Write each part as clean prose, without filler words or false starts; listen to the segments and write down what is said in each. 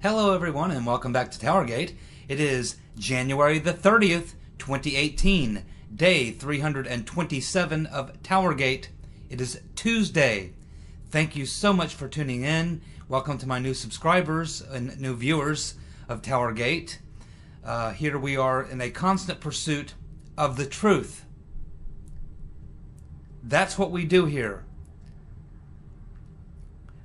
Hello everyone and welcome back to TowerGate. It is January the 30th, 2018, day 327 of TowerGate. It is Tuesday. Thank you so much for tuning in. Welcome to my new subscribers and new viewers of TowerGate. Here we are in a constant pursuit of the truth. That's what we do here.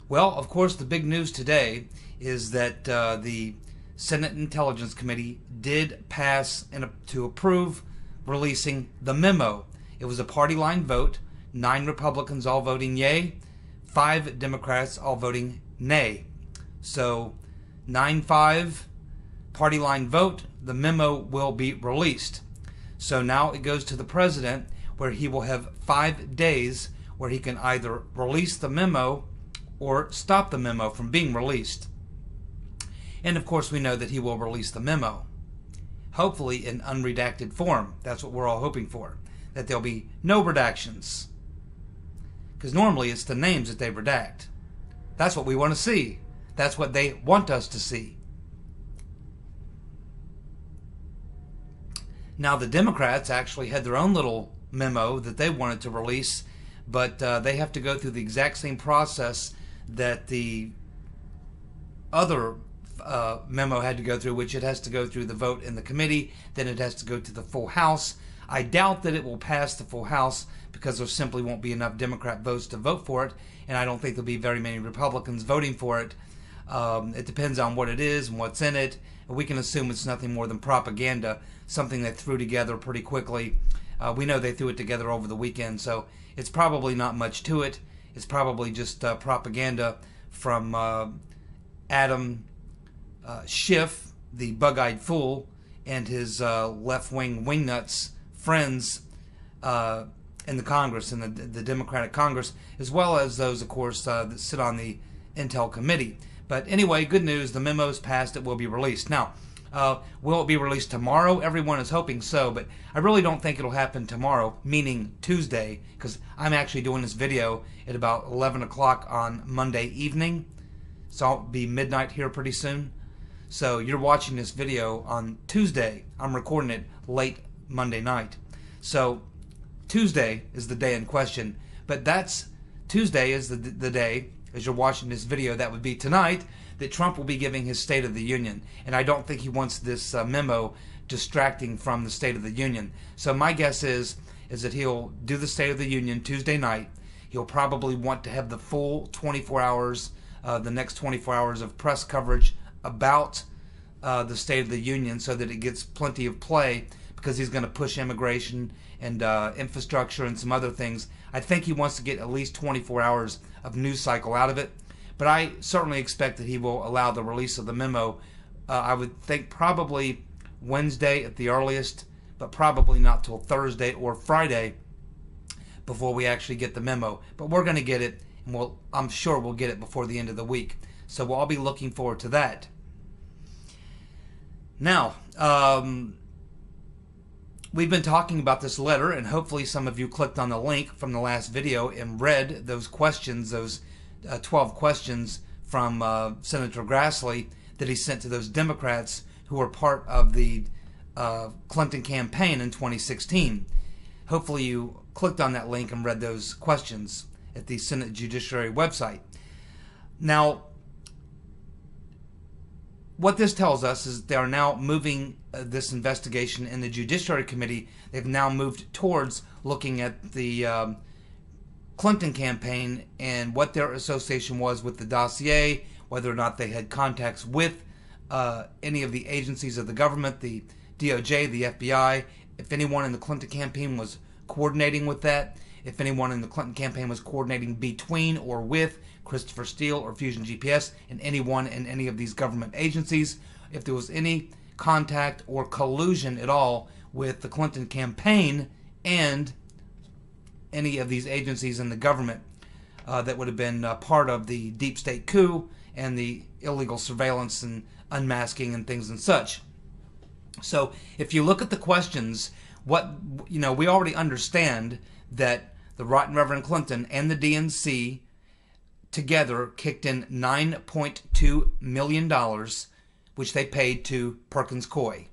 Well, of course, the big news today is that the Senate Intelligence Committee did pass to approve releasing the memo. It was a party line vote, 9 Republicans all voting yay, 5 Democrats all voting nay. So 9-5 party line vote, the memo will be released. So now it goes to the president, where he will have 5 days where he can either release the memo or stop the memo from being released. And of course we know that he will release the memo, hopefully in unredacted form. That's what we're all hoping for, that there'll be no redactions, because normally it's the names that they redact. That's what we want to see. That's what they want us to see. Now the Democrats actually had their own little memo that they wanted to release, but they have to go through the exact same process that the other memo had to go through, which it has to go through the vote in the committee, then it has to go to the full House. I doubt that it will pass the full House because there simply won't be enough Democrat votes to vote for it, and I don't think there'll be very many Republicans voting for it. It depends on what it is and what's in it. We can assume it's nothing more than propaganda, something they threw together pretty quickly. We know they threw it together over the weekend, so it's probably not much to it. It's probably just propaganda from Adam Schiff, the bug-eyed fool, and his left-wing wingnuts friends in the Congress, in the Democratic Congress, as well as those, of course, that sit on the Intel Committee. But anyway, good news, the memo's passed, it will be released. Now, will it be released tomorrow? Everyone is hoping so, but I really don't think it'll happen tomorrow, meaning Tuesday, because I'm actually doing this video at about 11 o'clock on Monday evening, so I'll be midnight here pretty soon. So you're watching this video on Tuesday. I'm recording it late Monday night. So Tuesday is the day in question, but Tuesday is the day, as you're watching this video, that would be tonight, that Trump will be giving his State of the Union. And I don't think he wants this memo distracting from the State of the Union. So my guess is that he'll do the State of the Union Tuesday night. He'll probably want to have the full 24 hours, the next 24 hours of press coverage about the State of the Union, so that it gets plenty of play, because he's going to push immigration and infrastructure and some other things. I think he wants to get at least 24 hours of news cycle out of it. But I certainly expect that he will allow the release of the memo. I would think probably Wednesday at the earliest, but probably not till Thursday or Friday before we actually get the memo. But we're going to get it, and I'm sure we'll get it before the end of the week. So we'll all be looking forward to that. Now, we've been talking about this letter, and hopefully some of you clicked on the link from the last video and read those questions, those 12 questions from Senator Grassley that he sent to those Democrats who were part of the Clinton campaign in 2016. Hopefully you clicked on that link and read those questions at the Senate Judiciary website. Now, what this tells us is they are now moving this investigation in the Judiciary Committee. They've now moved towards looking at the Clinton campaign and what their association was with the dossier, whether or not they had contacts with any of the agencies of the government, the DOJ, the FBI, if anyone in the Clinton campaign was coordinating with that, if anyone in the Clinton campaign was coordinating between or with Christopher Steele or Fusion GPS and anyone in any of these government agencies, if there was any contact or collusion at all with the Clinton campaign and any of these agencies in the government that would have been part of the deep state coup and the illegal surveillance and unmasking and things and such. So if you look at the questions, we already understand that the Right Reverend Clinton and the DNC together kicked in $9.2 million, which they paid to Perkins Coie.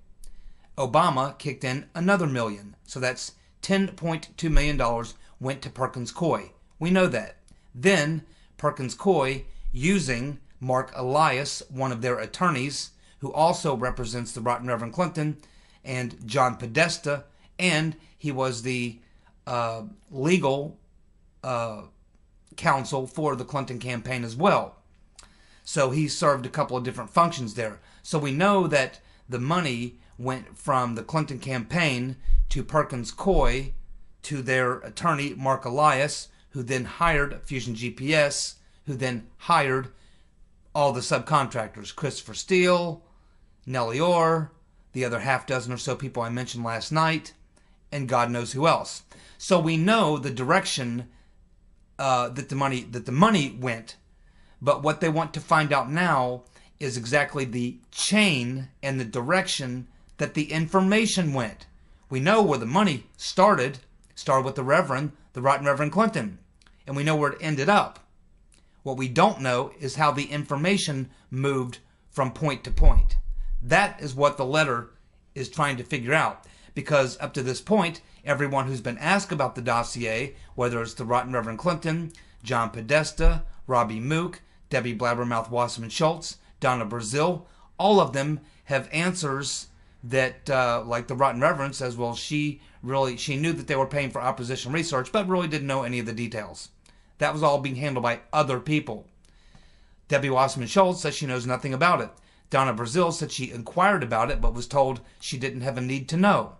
Obama kicked in another million, so that's $10.2 million went to Perkins Coie. We know that. Then Perkins Coie, using Mark Elias, one of their attorneys, who also represents the Right Reverend Clinton, and John Podesta, and he was the legal counsel for the Clinton campaign as well. So he served a couple of different functions there. So we know that the money went from the Clinton campaign to Perkins Coie to their attorney, Mark Elias, who then hired Fusion GPS, who then hired all the subcontractors, Christopher Steele, Nellie Orr, the other half dozen or so people I mentioned last night, and God knows who else. So we know the direction that the money went, but what they want to find out now is exactly the chain and the direction that the information went. We know where the money started with the Right Reverend Clinton, and we know where it ended up. What we don't know is how the information moved from point to point. That is what the letter is trying to figure out, because up to this point, everyone who's been asked about the dossier, whether it's the Right Reverend Clinton, John Podesta, Robbie Mook, Debbie Blabbermouth Wasserman Schultz, Donna Brazil, all of them have answers that, like the Right Reverend says, well, she knew that they were paying for opposition research, but really didn't know any of the details. That was all being handled by other people. Debbie Wasserman Schultz says she knows nothing about it. Donna Brazil said she inquired about it, but was told she didn't have a need to know.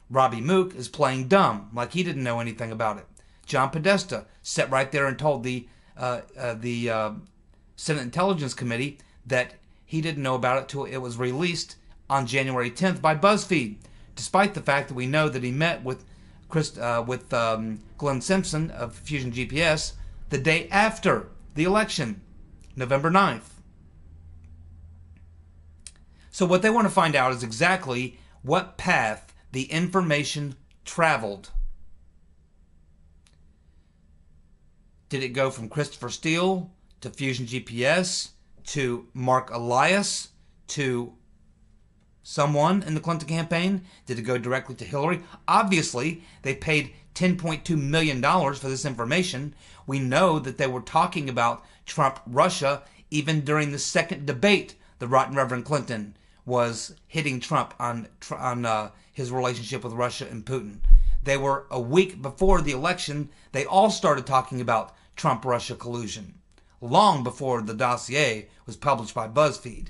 Robbie Mook is playing dumb, like he didn't know anything about it. John Podesta sat right there and told the Senate Intelligence Committee that he didn't know about it till it was released on January 10th by BuzzFeed, despite the fact that we know that he met with Glenn Simpson of Fusion GPS the day after the election, November 9th. So what they want to find out is exactly what path the information traveled. Did it go from Christopher Steele to Fusion GPS to Mark Elias to someone in the Clinton campaign? Did it go directly to Hillary? Obviously, they paid $10.2 million for this information. We know that they were talking about Trump-Russia even during the second debate. The Right Reverend Clinton was hitting Trump on his relationship with Russia and Putin. They were a week before the election. They all started talking about Trump-Russia collusion, long before the dossier was published by BuzzFeed.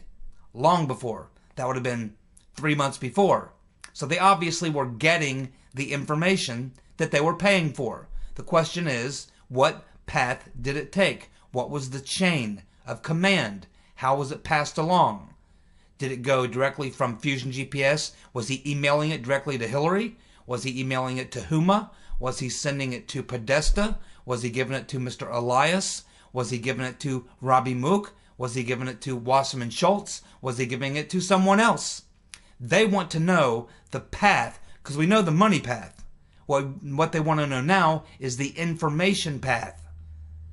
Long before. That would have been 3 months before. So they obviously were getting the information that they were paying for. The question is, what path did it take? What was the chain of command? How was it passed along? Did it go directly from Fusion GPS? Was he emailing it directly to Hillary? Was he emailing it to Huma? Was he sending it to Podesta? Was he giving it to Mr. Elias? Was he giving it to Robbie Mook? Was he giving it to Wasserman Schultz? Was he giving it to someone else? They want to know the path, because we know the money path. What they want to know now is the information path.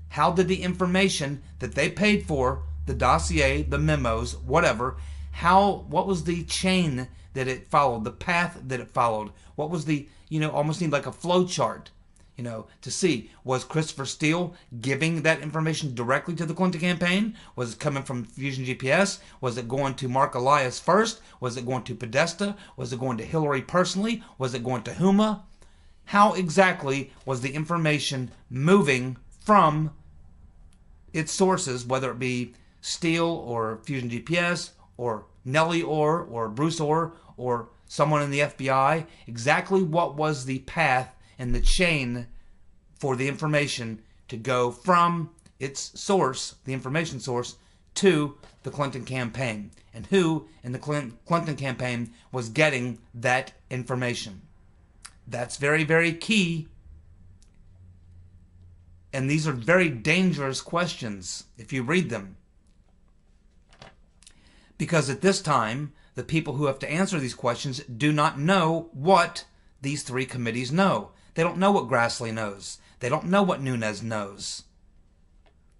How did the information that they paid for, the dossier, the memos, whatever, what was the chain that it followed, the path that it followed? What was the, almost need like a flow chart, to see. Was Christopher Steele giving that information directly to the Clinton campaign? Was it coming from Fusion GPS? Was it going to Mark Elias first? Was it going to Podesta? Was it going to Hillary personally? Was it going to Huma? How exactly was the information moving from its sources, whether it be Steele or Fusion GPS or Nellie Orr or Bruce Orr or someone in the FBI? Exactly what was the path and the chain for the information to go from its source, the information source, to the Clinton campaign, and who in the Clinton campaign was getting that information? That's very, very key. And these are very dangerous questions if you read them. Because at this time, the people who have to answer these questions do not know what these three committees know. They don't know what Grassley knows. They don't know what Nunes knows.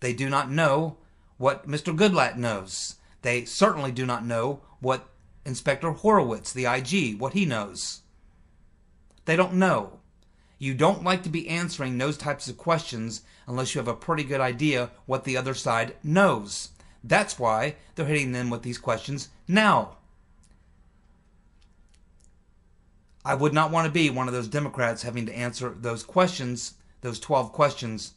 They do not know what Mr. Goodlatte knows. They certainly do not know what Inspector Horowitz, the IG, what he knows. They don't know. You don't like to be answering those types of questions unless you have a pretty good idea what the other side knows. That's why they're hitting them with these questions now. I would not want to be one of those Democrats having to answer those questions, those 12 questions,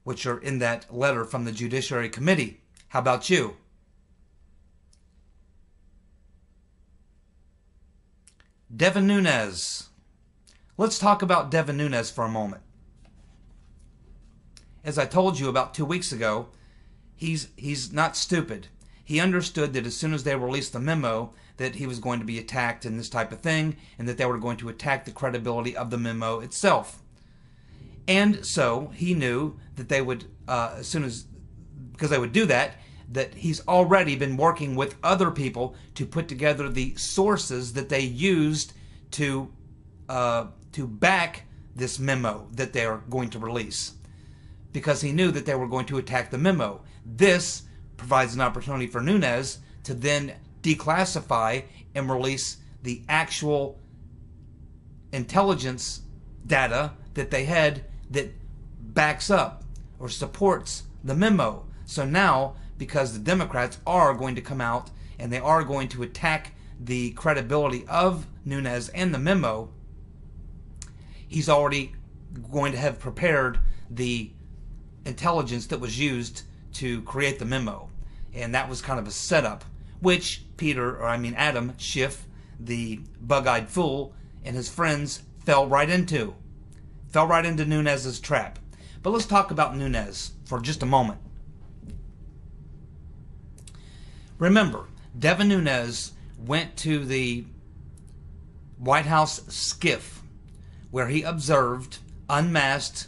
which are in that letter from the Judiciary Committee. How about you? Devin Nunes. Let's talk about Devin Nunes for a moment. As I told you about 2 weeks ago, he's not stupid. He understood that as soon as they released the memo that he was going to be attacked and this type of thing, and that they were going to attack the credibility of the memo itself. And so he knew that they would, because they would do that, that he's already been working with other people to put together the sources that they used to back this memo that they are going to release. Because he knew that they were going to attack the memo. This provides an opportunity for Nunes to then declassify and release the actual intelligence data that they had that backs up or supports the memo. So now, because the Democrats are going to come out and they are going to attack the credibility of Nunes and the memo, he's already going to have prepared the intelligence that was used to create the memo. And that was kind of a setup, which Adam Schiff, the bug-eyed fool, and his friends fell right into Nunes's trap. But let's talk about Nunes for just a moment. Remember, Devin Nunes went to the White House skiff where he observed unmasked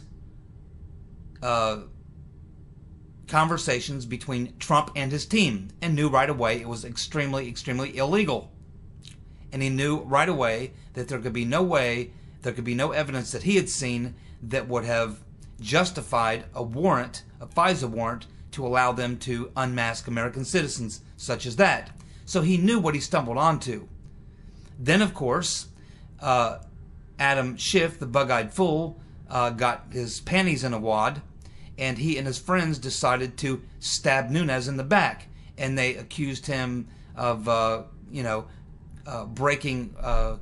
conversations between Trump and his team, and knew right away it was extremely, extremely illegal. And he knew right away that there could be no evidence that he had seen that would have justified a FISA warrant, to allow them to unmask American citizens such as that. So he knew what he stumbled onto. Then, of course, Adam Schiff, the bug-eyed fool, got his panties in a wad, and he and his friends decided to stab Nunes in the back. And they accused him of, breaking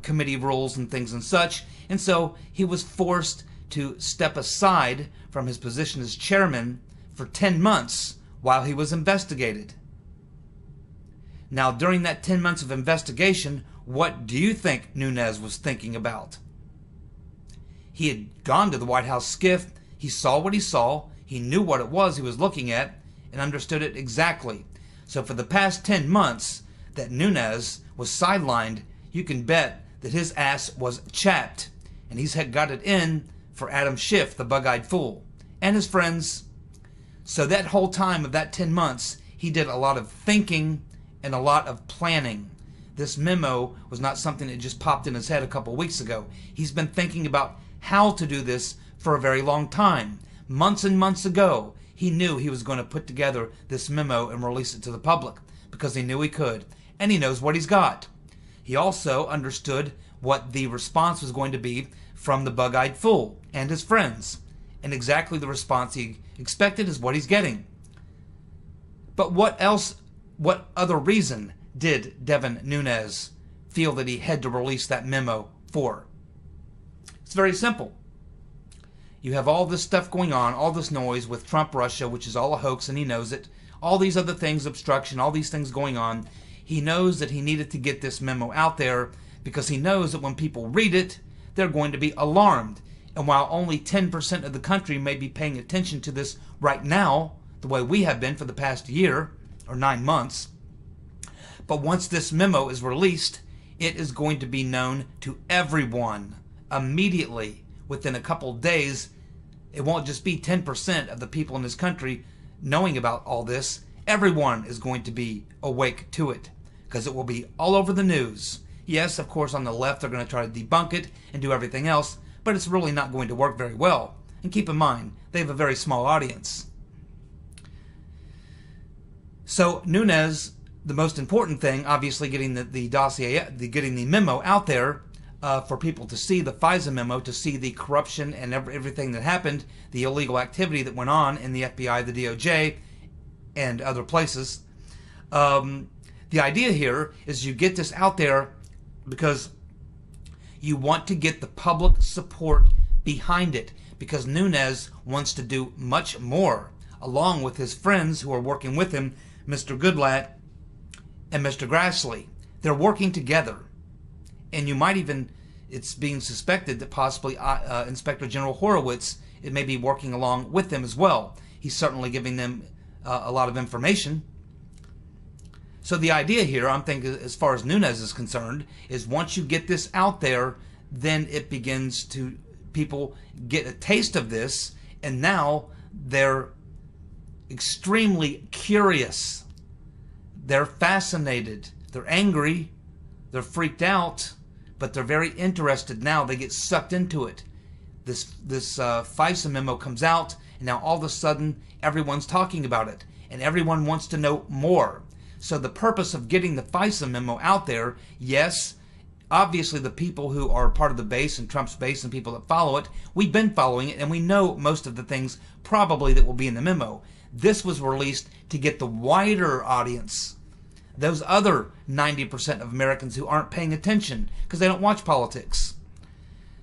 committee rules and things and such. And so he was forced to step aside from his position as chairman for 10 months while he was investigated. Now, during that 10 months of investigation, what do you think Nunes was thinking about? He had gone to the White House skiff. He saw what he saw. He knew what it was he was looking at and understood it exactly. So for the past 10 months that Nunes was sidelined, you can bet that his ass was chapped. And he's got it in for Adam Schiff, the bug-eyed fool, and his friends. So that whole time of that 10 months, he did a lot of thinking and a lot of planning. This memo was not something that just popped in his head a couple weeks ago. He's been thinking about how to do this for a very long time. Months and months ago, he knew he was going to put together this memo and release it to the public because he knew he could. And he knows what he's got. He also understood what the response was going to be from the bug-eyed fool and his friends. And exactly the response he expected is what he's getting. But what other reason did Devin Nunes feel that he had to release that memo for? It's very simple. You have all this stuff going on, all this noise with Trump Russia, which is all a hoax, and he knows it. All these other things, obstruction, all these things going on. He knows that he needed to get this memo out there because he knows that when people read it, they're going to be alarmed. And while only 10% of the country may be paying attention to this right now, the way we have been for the past year or 9 months, but once this memo is released, it is going to be known to everyone immediately. Within a couple days, it won't just be 10% of the people in this country knowing about all this. Everyone is going to be awake to it because it will be all over the news. Yes, of course, on the left, they're going to try to debunk it and do everything else, but it's really not going to work very well. And keep in mind, they have a very small audience. So Nunes, the most important thing, obviously getting the dossier, getting the memo out there for people to see, the FISA memo, to see the corruption and everything that happened, the illegal activity that went on in the FBI, the DOJ, and other places. The idea here is you get this out there because you want to get the public support behind it, because Nunes wants to do much more, along with his friends who are working with him, Mr. Goodlatte and Mr. Grassley. They're working together. And you might even, it's being suspected that possibly Inspector General Horowitz, it may be working along with them as well. He's certainly giving them a lot of information. So the idea here, I'm thinking, as far as Nunes is concerned, is once you get this out there, then it begins to, people get a taste of this, and now they're extremely curious. They're fascinated. They're angry. They're freaked out, but they're very interested now. They get sucked into it. This FISA memo comes out, and now all of a sudden everyone's talking about it, and everyone wants to know more. So the purpose of getting the FISA memo out there, yes, obviously the people who are part of the base and Trump's base and people that follow it, we've been following it, and we know most of the things probably that will be in the memo. This was released to get the wider audience, those other 90% of Americans who aren't paying attention because they don't watch politics.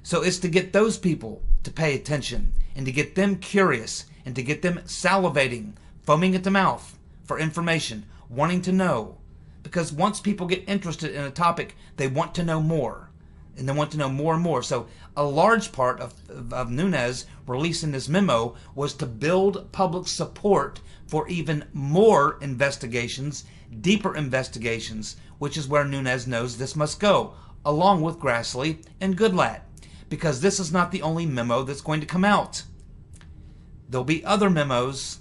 So it's to get those people to pay attention and to get them curious and to get them salivating, foaming at the mouth for information, wanting to know. Because once people get interested in a topic, they want to know more. And they want to know more and more. So a large part of Nunes releasing this memo was to build public support for even more investigations, deeper investigations, which is where Nunes knows this must go, along with Grassley and Goodlatte. Because this is not the only memo that's going to come out. There'll be other memos,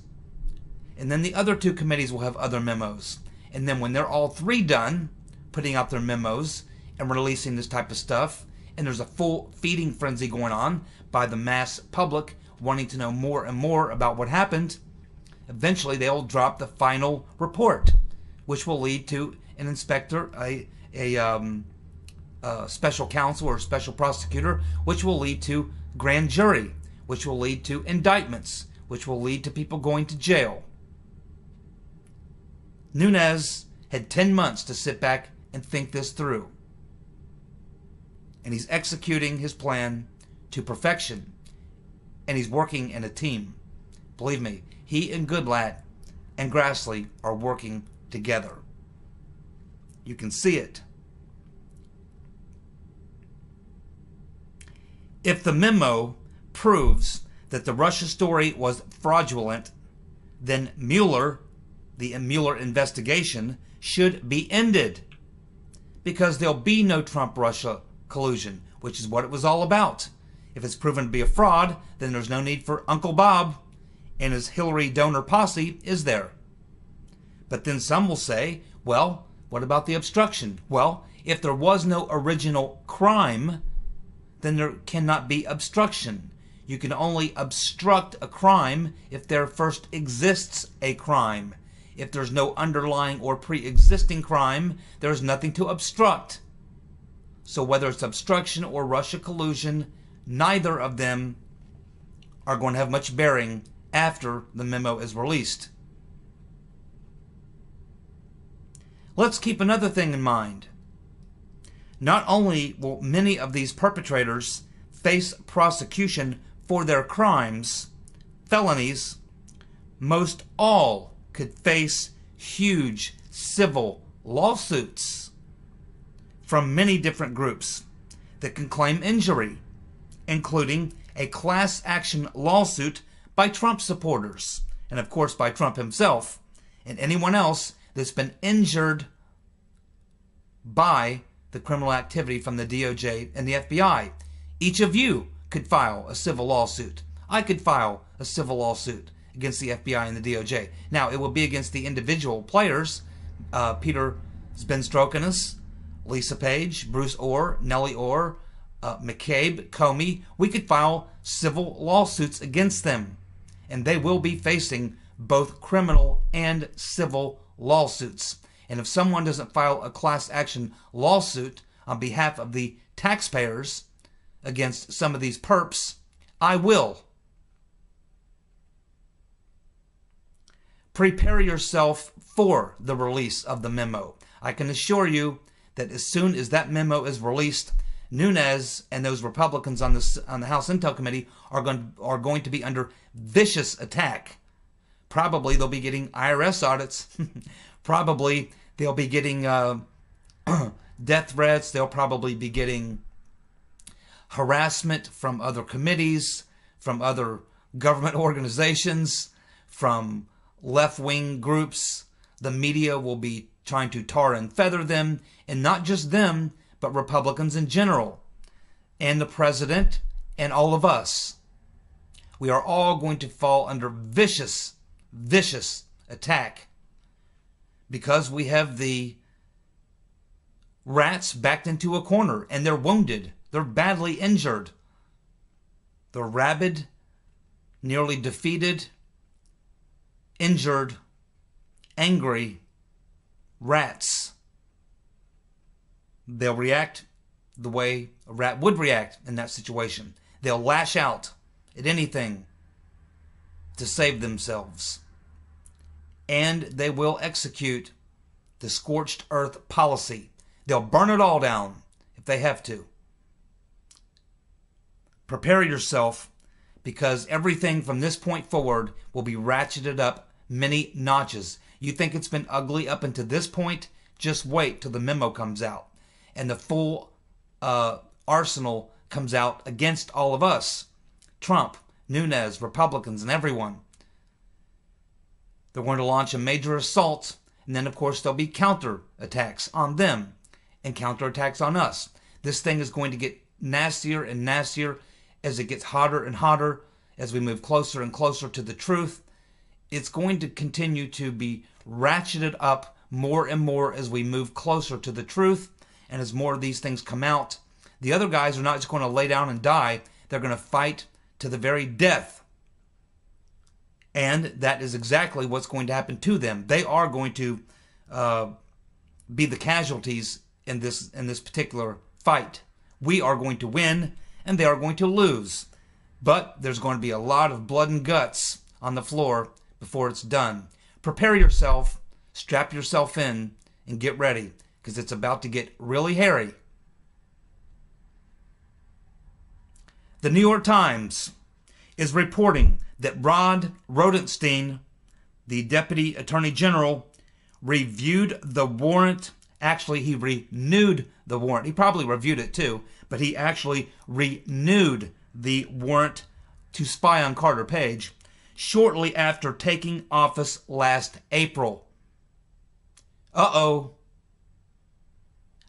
and then the other two committees will have other memos. And then when they're all three done, putting out their memos and releasing this type of stuff, and there's a full feeding frenzy going on by the mass public wanting to know more and more about what happened, eventually they'll drop the final report, which will lead to an inspector, a special counsel or special prosecutor, which will lead to grand jury, which will lead to indictments, which will lead to people going to jail. Nunes had 10 months to sit back and think this through. And he's executing his plan to perfection. And he's working in a team. Believe me, he and Goodlatte and Grassley are working together. You can see it. If the memo proves that the Russia story was fraudulent, then the Mueller investigation should be ended, because there'll be no Trump-Russia collusion, which is what it was all about. If it's proven to be a fraud, then there's no need for Uncle Bob and his Hillary donor posse is there. But then some will say, well, what about the obstruction? Well, if there was no original crime, then there cannot be obstruction. You can only obstruct a crime if there first exists a crime. If there's no underlying or pre-existing crime, there's nothing to obstruct. So whether it's obstruction or Russia collusion, neither of them are going to have much bearing after the memo is released. Let's keep another thing in mind. Not only will many of these perpetrators face prosecution for their crimes, felonies, most all could face huge civil lawsuits from many different groups that can claim injury, including a class action lawsuit by Trump supporters, and of course by Trump himself, and anyone else that's been injured by the criminal activity from the DOJ and the FBI. Each of you could file a civil lawsuit. I could file a civil lawsuit against the FBI and the DOJ. Now, it will be against the individual players, Peter Sbenstrokinus, Lisa Page, Bruce Orr, Nellie Orr, McCabe, Comey. We could file civil lawsuits against them, and they will be facing both criminal and civil lawsuits. And if someone doesn't file a class action lawsuit on behalf of the taxpayers against some of these perps, I will. Prepare yourself for the release of the memo. I can assure you that as soon as that memo is released, Nunes and those Republicans on the House Intel Committee are going to be under vicious attack. Probably they'll be getting IRS audits. Probably they'll be getting death threats. They'll probably be getting harassment from other committees, from other government organizations, from left-wing groups. The media will be trying to tar and feather them, and not just them, but Republicans in general, and the president, and all of us. We are all going to fall under vicious, vicious attack because we have the rats backed into a corner, and they're wounded. They're badly injured. They're rabid, nearly defeated, injured, angry rats. They'll react the way a rat would react in that situation. They'll lash out at anything to save themselves. And they will execute the scorched earth policy. They'll burn it all down if they have to. Prepare yourself, because everything from this point forward will be ratcheted up many notches. You think it's been ugly up until this point? Just wait till the memo comes out and the full arsenal comes out against all of us. Trump, Nunes, Republicans, and everyone. They're going to launch a major assault, and then of course there'll be counterattacks on them and counterattacks on us. This thing is going to get nastier and nastier as it gets hotter and hotter, as we move closer and closer to the truth. It's going to continue to be ratcheted up more and more as we move closer to the truth, and as more of these things come out. The other guys are not just going to lay down and die. They're going to fight to the very death. And that is exactly what's going to happen to them. They are going to be the casualties in this particular fight. We are going to win, and they are going to lose. But there's going to be a lot of blood and guts on the floor before it's done. Prepare yourself, strap yourself in, and get ready, because it's about to get really hairy. The New York Times is reporting that Rod Rosenstein, the Deputy Attorney General, reviewed the warrant. Actually, he renewed the warrant. He probably reviewed it too, but he actually renewed the warrant to spy on Carter Page shortly after taking office last April. Uh-oh.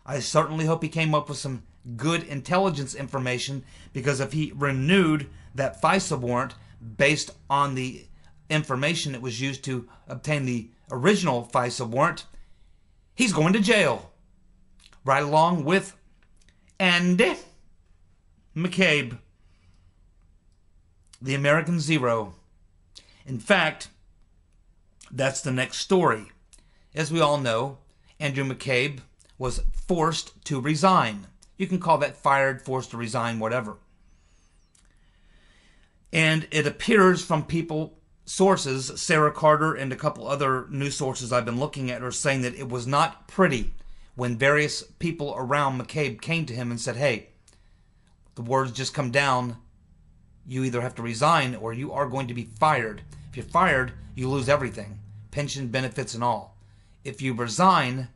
I certainly hope he came up with some good intelligence information, because if he renewed that FISA warrant based on the information that was used to obtain the original FISA warrant, he's going to jail. Right along with Andy McCabe, the American Zero. In fact, that's the next story. As we all know, Andrew McCabe was forced to resign. You can call that fired, forced to resign, whatever. And it appears from sources, Sarah Carter and a couple other news sources I've been looking at, are saying that it was not pretty when various people around McCabe came to him and said, hey, the word's just come down. You either have to resign or you are going to be fired. If you're fired, you lose everything, pension, benefits, and all. If you resign,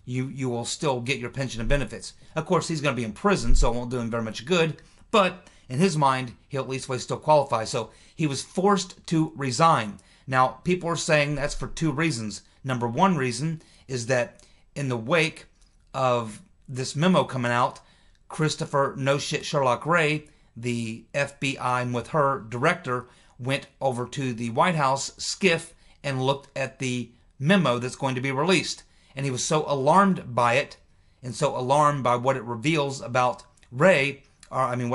you will still get your pension and benefits. Of course, he's going to be in prison, so it won't do him very much good. But in his mind, he'll at least still qualify. So he was forced to resign. Now, people are saying that's for two reasons. Number one reason is that in the wake of this memo coming out, Christopher No Shit Sherlock Ray, the FBI and with her director, went over to the White House SCIF and looked at the memo that's going to be released. And he was so alarmed by it, and so alarmed by what it reveals about what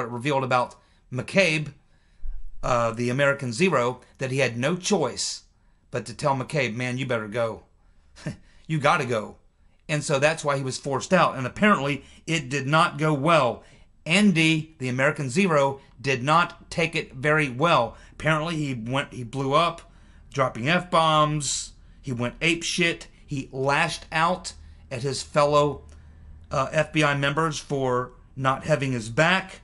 it revealed about McCabe, the American Zero, that he had no choice but to tell McCabe, man, you better go. You got to go. And so that's why he was forced out. And apparently it did not go well. Andy, the American Zero, did not take it very well. Apparently he blew up, dropping F-bombs. He went ape shit. He lashed out at his fellow FBI members for not having his back.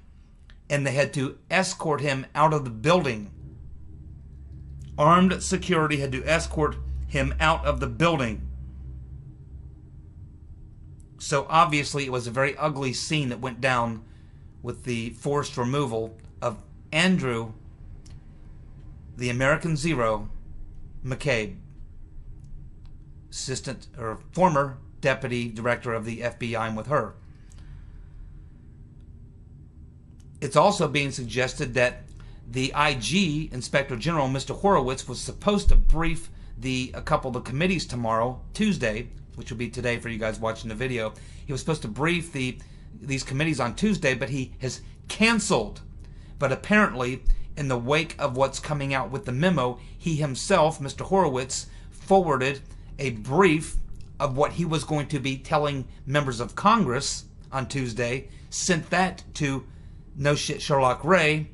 And they had to escort him out of the building. Armed security had to escort him out of the building. So obviously it was a very ugly scene that went down with the forced removal of Andrew, the American Zero, McCabe, assistant or former deputy director of the FBI. I'm with her. It's also being suggested that the IG, Inspector General, Mr. Horowitz, was supposed to brief a couple of the committees tomorrow, Tuesday, which will be today for you guys watching the video. He was supposed to brief these committees on Tuesday, but he has canceled. But apparently, in the wake of what's coming out with the memo, he himself, Mr. Horowitz, forwarded a brief of what he was going to be telling members of Congress on Tuesday, sent that to No Shit Sherlock Ray,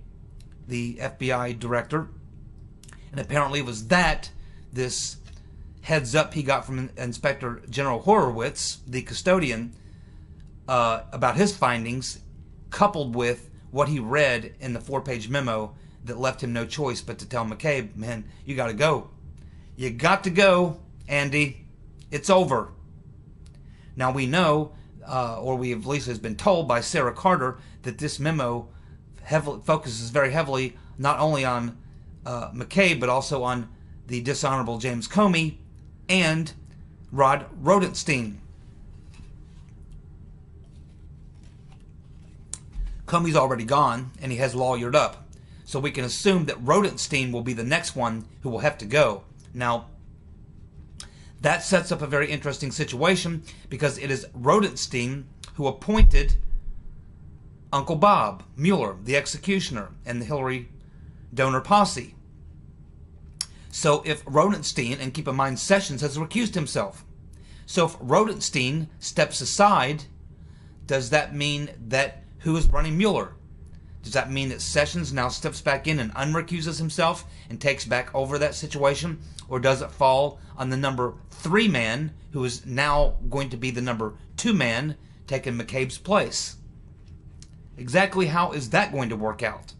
the FBI director, and apparently it was this heads up he got from Inspector General Horowitz, the custodian, about his findings, coupled with what he read in the 4-page memo that left him no choice but to tell McCabe, man, you got to go. You got to go, Andy. It's over. Now we know, or we at least has been told by Sarah Carter, that this memo focuses very heavily not only on McCabe, but also on the dishonorable James Comey and Rod Rosenstein. Comey's already gone, and he has lawyered up. So we can assume that Rosenstein will be the next one who will have to go. Now, that sets up a very interesting situation, because it is Rosenstein who appointed Uncle Bob Mueller, the executioner, and the Hillary donor posse. So if Rosenstein, and keep in mind Sessions has recused himself, so if Rosenstein steps aside, does that mean that who is running Mueller? Does that mean that Sessions now steps back in and unrecuses himself and takes back over that situation? Or does it fall on the number 3 man, who is now going to be the number 2 man, taking McCabe's place? Exactly how is that going to work out?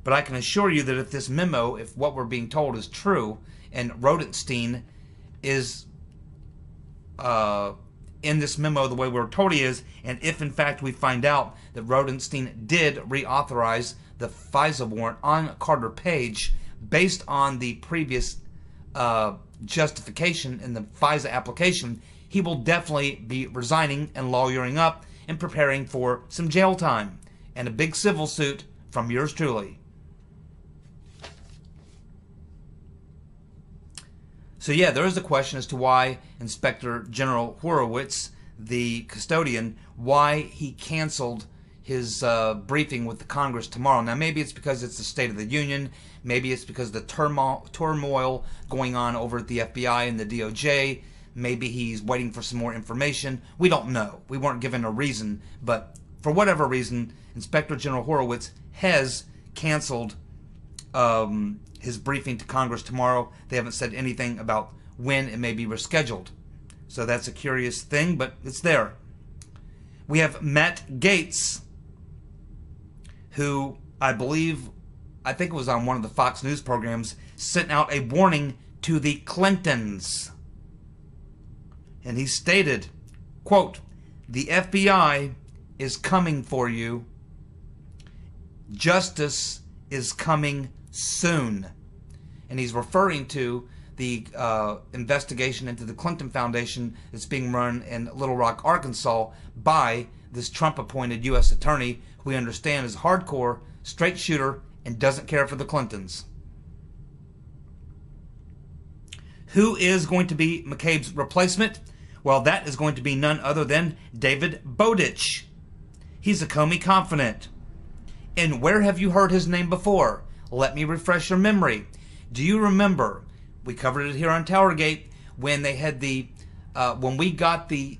But I can assure you that if this memo, if what we're being told is true, and Rosenstein is in this memo the way we're told he is, and if in fact we find out that Rosenstein did reauthorize the FISA warrant on Carter Page based on the previous justification in the FISA application, he will definitely be resigning and lawyering up and preparing for some jail time and a big civil suit from yours truly. So yeah, there is a question as to why Inspector General Horowitz, the custodian, why he canceled his briefing with the Congress tomorrow. Now maybe it's because it's the State of the Union, maybe it's because of the turmoil going on over at the FBI and the DOJ, maybe he's waiting for some more information. We don't know. We weren't given a reason, but for whatever reason, Inspector General Horowitz has canceled his briefing to Congress tomorrow. They haven't said anything about when it may be rescheduled. So that's a curious thing, but it's there. We have Matt Gaetz, who I think it was on one of the Fox News programs, sent out a warning to the Clintons. And he stated, quote, "The FBI is coming for you. Justice is coming soon." And he's referring to the investigation into the Clinton Foundation that's being run in Little Rock, Arkansas by this Trump-appointed U.S. attorney who we understand is hardcore, straight shooter, and doesn't care for the Clintons. Who is going to be McCabe's replacement? Well, that is going to be none other than David Bowditch. He's a Comey confidant. And where have you heard his name before? Let me refresh your memory. Do you remember, we covered it here on TowerGate, when they had the when we got the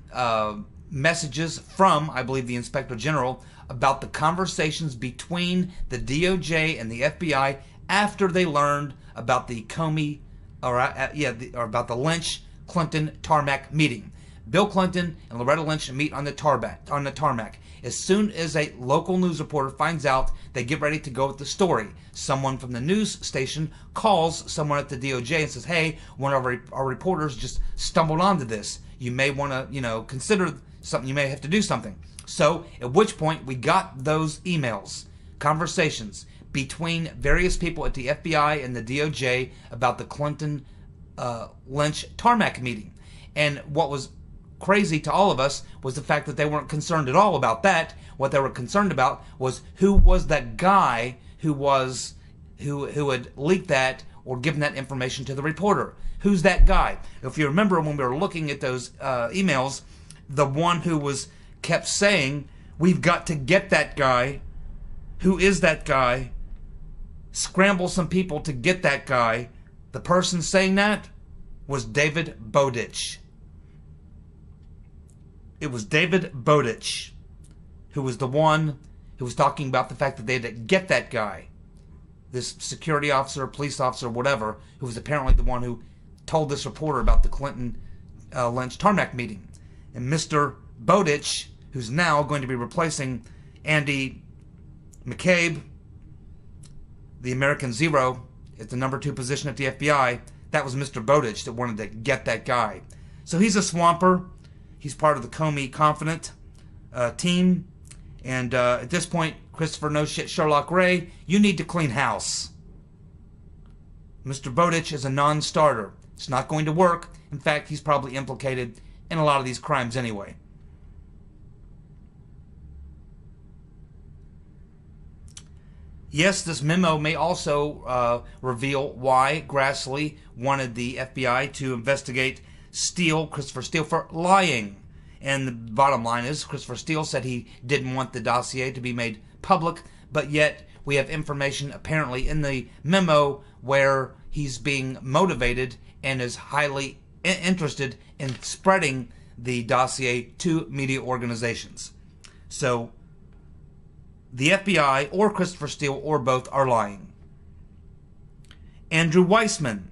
messages from, I believe, the Inspector General about the conversations between the DOJ and the FBI after they learned about the Comey, or about the Lynch-Clinton tarmac meeting. Bill Clinton and Loretta Lynch meet on the tarmac. As soon as a local news reporter finds out, they get ready to go with the story. Someone from the news station calls someone at the DOJ and says, "Hey, one of our reporters just stumbled onto this. You may want to, consider something. You may have to do something." So, at which point we got those emails, conversations between various people at the FBI and the DOJ about the Clinton Lynch tarmac meeting. And what was crazy to all of us was the fact that they weren't concerned at all about that. What they were concerned about was who was that guy who had leaked that or given that information to the reporter. Who's that guy? If you remember when we were looking at those emails, the one who kept saying, "We've got to get that guy. Who is that guy? Scramble some people to get that guy." The person saying that was David Bowditch. It was David Bowditch who was the one who was talking about the fact that they had to get that guy, this security officer, police officer, whatever, who was apparently the one who told this reporter about the Clinton Lynch tarmac meeting. And Mr. Bowditch, who's now going to be replacing Andy McCabe, the American Zero, at the number 2 position at the FBI, that was Mr. Bowditch that wanted to get that guy. So he's a swamper. He's part of the Comey Confident team. And at this point, Christopher No Shit Sherlock Ray, you need to clean house. Mr. Bowditch is a non-starter. It's not going to work. In fact, he's probably implicated in a lot of these crimes anyway. Yes, this memo may also reveal why Grassley wanted the FBI to investigate Christopher Steele, for lying. And the bottom line is, Christopher Steele said he didn't want the dossier to be made public, but yet we have information apparently in the memo where he's being motivated and is highly interested in spreading the dossier to media organizations. So the FBI or Christopher Steele or both are lying. Andrew Weissman,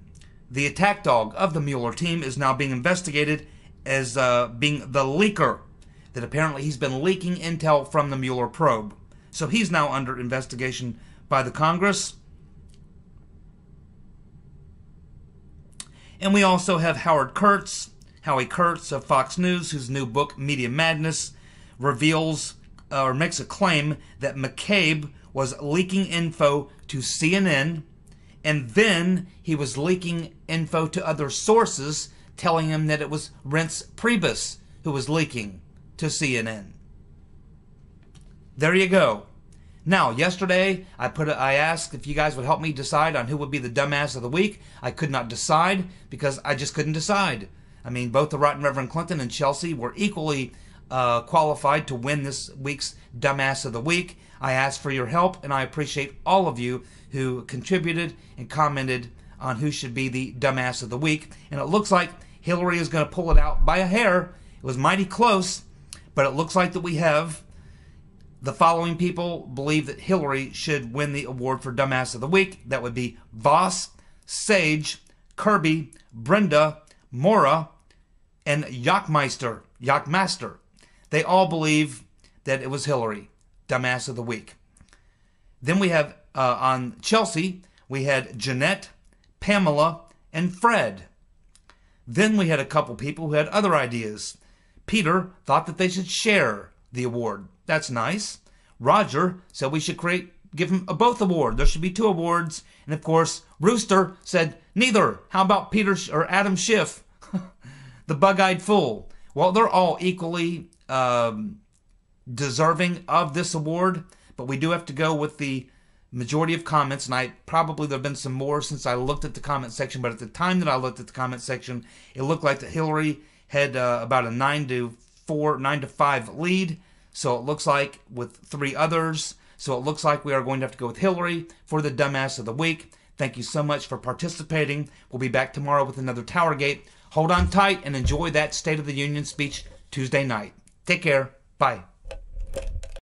the attack dog of the Mueller team, is now being investigated as being the leaker, that apparently he's been leaking intel from the Mueller probe. So he's now under investigation by the Congress. And we also have Howie Kurtz of Fox News, whose new book, Media Madness, reveals or makes a claim that McCabe was leaking info to CNN, and then he was leaking info to other sources, telling him that it was Reince Priebus who was leaking to CNN. There you go. Now, yesterday, I asked if you guys would help me decide on who would be the dumbass of the week. I could not decide because I just couldn't decide. I mean, both the Right Reverend Clinton and Chelsea were equally qualified to win this week's Dumbass of the Week. I asked for your help, and I appreciate all of you who contributed and commented on who should be the Dumbass of the Week. And it looks like Hillary is going to pull it out by a hair. It was mighty close, but it looks like that we have the following people believe that Hillary should win the award for Dumbass of the Week. That would be Voss, Sage, Kirby, Brenda, Mora, and Yachtmaster. They all believe that it was Hillary, Dumbass of the Week. Then we have, on Chelsea, we had Jeanette, Pamela, and Fred. Then we had a couple people who had other ideas. Peter thought that they should share the award. That's nice. Roger said we should give him a both award. There should be 2 awards. And of course, Rooster said neither. How about Peter or Adam Schiff, the bug-eyed fool? Well, they're all equally deserving of this award, but we do have to go with the majority of comments, and there have been some more since I looked at the comment section, but at the time that I looked at the comment section, it looked like that Hillary had about a 9-5 lead. So it looks like with 3 others. So it looks like we are going to have to go with Hillary for the Dumbass of the Week. Thank you so much for participating. We'll be back tomorrow with another TowerGate. Hold on tight and enjoy that State of the Union speech Tuesday night. Take care. Bye.